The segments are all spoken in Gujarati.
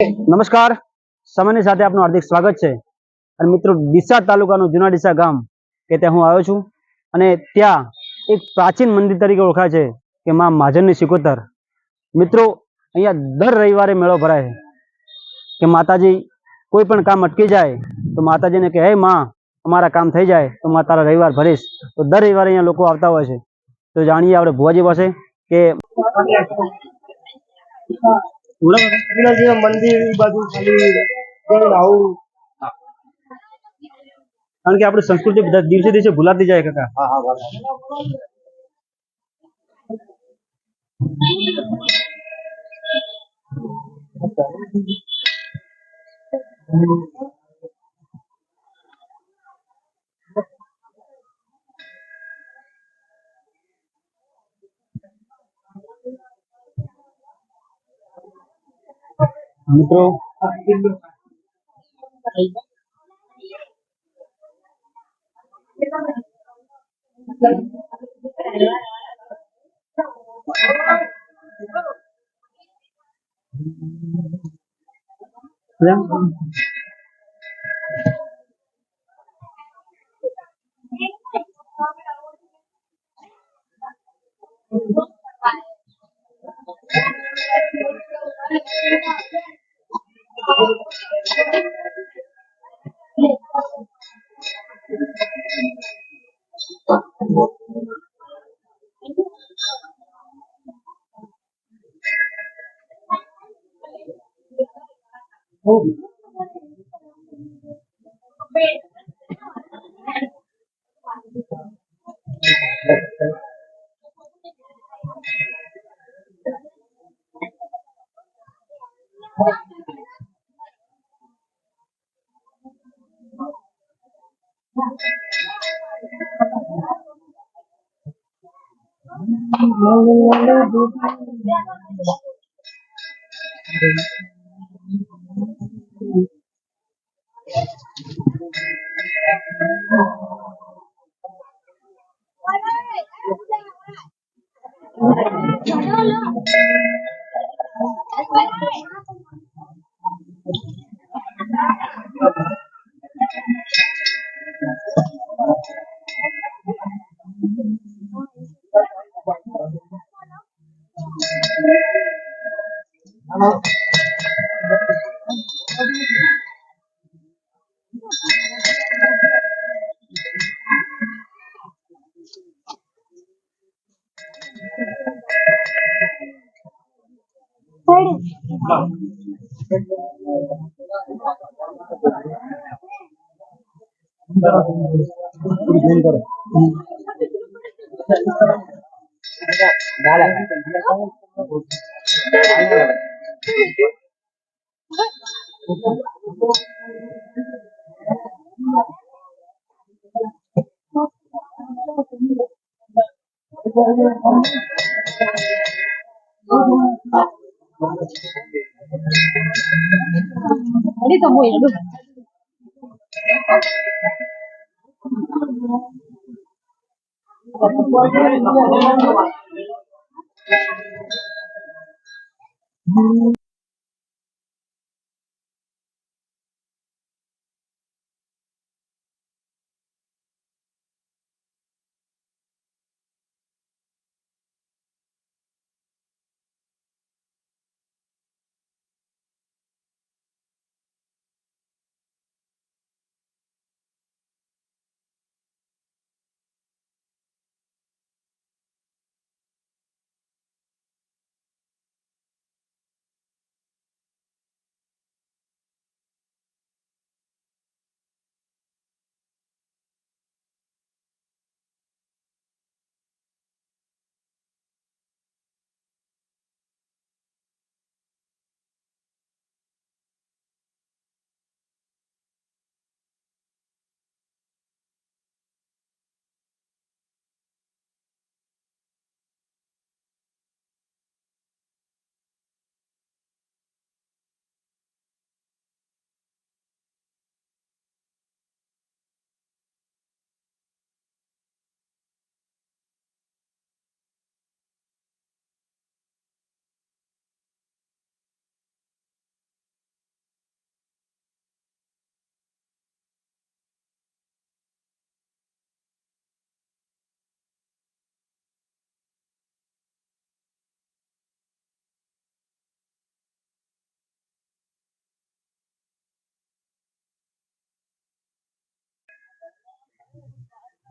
નમસ્કાર, સમયની સાથે આપનું હાર્દિક સ્વાગત છે. અને મિત્રો, ડીસા તાલુકાનું જૂના ડીસા ગામ કે ત્યાં હું આવ્યો છું. અને ત્યાં એક પ્રાચીન મંદિર તરીકે ઓળખાય છે કે માં મહાજનની સિકોતર. મિત્રો, અહીંયા દર રવિવારે મેળો ભરાય છે કે માતાજી કોઈ પણ કામ અટકી જાય તો માતાજીને કે હે માં, અમારા કામ થઈ જાય તો માં તારા રવિવાર ભરીશ. તો દર રવિવારે અહીંયા લોકો આવતા હોય છે. તો જાણીએ આપણે ભુવાજી પાસે કે મંદિર બાજુ કારણ કે આપણી સંસ્કૃતિ દિવસે દિવસે ભૂલાતી જાય કાકા. મિત્રો,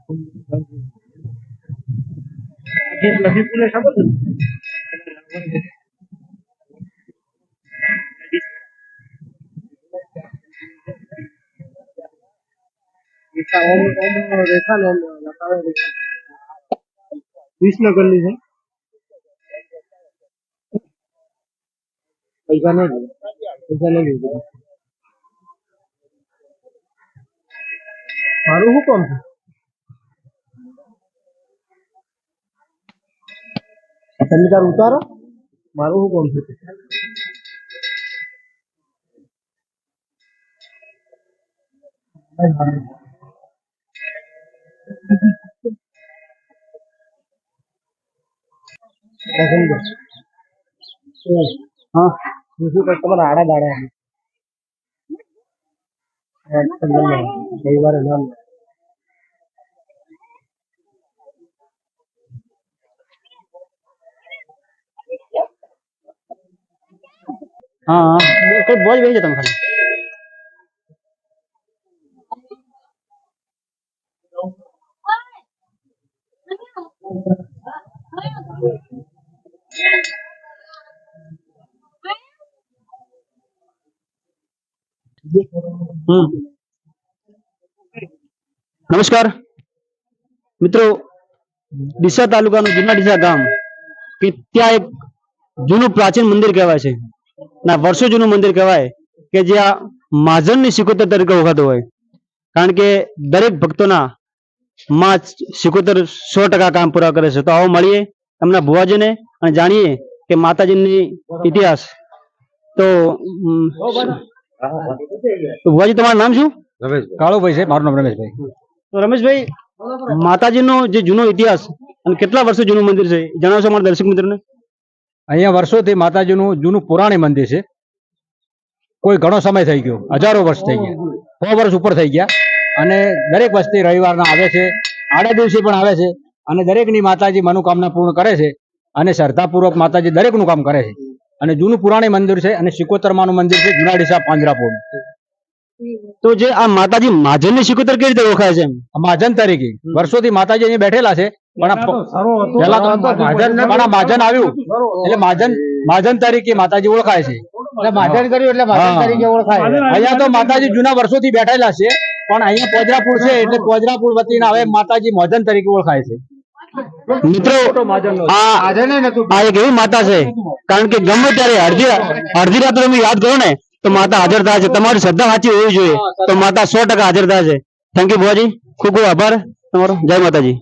વિસનગરની છે. પૈસા નહીં લીધું. મારું શું કામ છે તમે તાર ઉતારો મારું શું કામ છે હા બીજું કસ્ટમર આડા દાડા રવિવારે નામ હા કોઈ બોજ બેસી તમે ખાલી નમસ્કાર મિત્રો, ડીસા તાલુકાનું જૂના ડીસા ગામ કે ત્યાં એક જૂનું પ્રાચીન મંદિર કહેવાય છે ના વર્ષો જૂનું મંદિર કહેવાય કે જ્યાં મહાજનની સિકોતર તરીકે ઓળખાતું હોય, કારણ કે દરેક ભક્તોના માં સિકોતર 100% કામ પૂરા કરે છે. તો આવો મળીએ એમના ભુવાજીને અને જાણીએ કે માતાજીની ઇતિહાસ. તો ભુવાજી તમારું નામ શું? રમેશભાઈ કાળુભાઈ છે મારું નામ રમેશભાઈ. તો રમેશભાઈ, માતાજીનો જે જૂનો ઇતિહાસ અને કેટલા વર્ષો જૂનું મંદિર છે જણાવશો અમારા દર્શક મિત્રોને? અહીંયા વર્ષોથી માતાજીનું જૂનું પુરાણી મંદિર છે. કોઈ ઘણો સમય થઈ ગયો, હજારો વર્ષ થઈ ગયા, 100 વર્ષ ઉપર થઈ ગયા. અને દરેક વસ્તી રવિવારના આવે છે, આડા દિવસે પણ આવે છે અને દરેકની માતાજી મનોકામના પૂર્ણ કરે છે અને શ્રદ્ધાપૂર્વક માતાજી દરેકનું કામ કરે છે. અને જૂનું પુરાણી મંદિર છે અને સિકોતરમાનું મંદિર છે જૂના ડીસા પાંજરાપોળ. તો જે આ માતાજી મહાજનની સિકોતર કેવી રીતે ઓળખાય છે? મહાજન તરીકે વર્ષોથી માતાજી અહીંયા બેઠેલા છે, પણ પહેલા તો મહાજન આવ્યું એટલે મહાજન તરીકે માતાજી ઓળખાય છે. મહાજન કર્યું એટલે મહાજન તરીકે ઓળખાય. અહીંયા તો માતાજી જૂના વર્ષોથી બેઠેલા છે, પણ અહીંયા પોજરાપુર છે એટલે પોજરાપુર વતીના હવે માતાજી મહાજન તરીકે ઓળખાય છે. મિત્રો, આ એક એવી માતા છે, કારણ કે ગમે ત્યારે અડધી રાત્રે તમે યાદ કરો ને તો માતા હાજર થાય છે. તમારી શ્રદ્ધા સાચી હોવી જોઈએ તો માતા 100% હાજર થાય છે. થેન્ક યુ ભુવાજી, ખૂબ ખૂબ આભાર તમારો. જય માતાજી.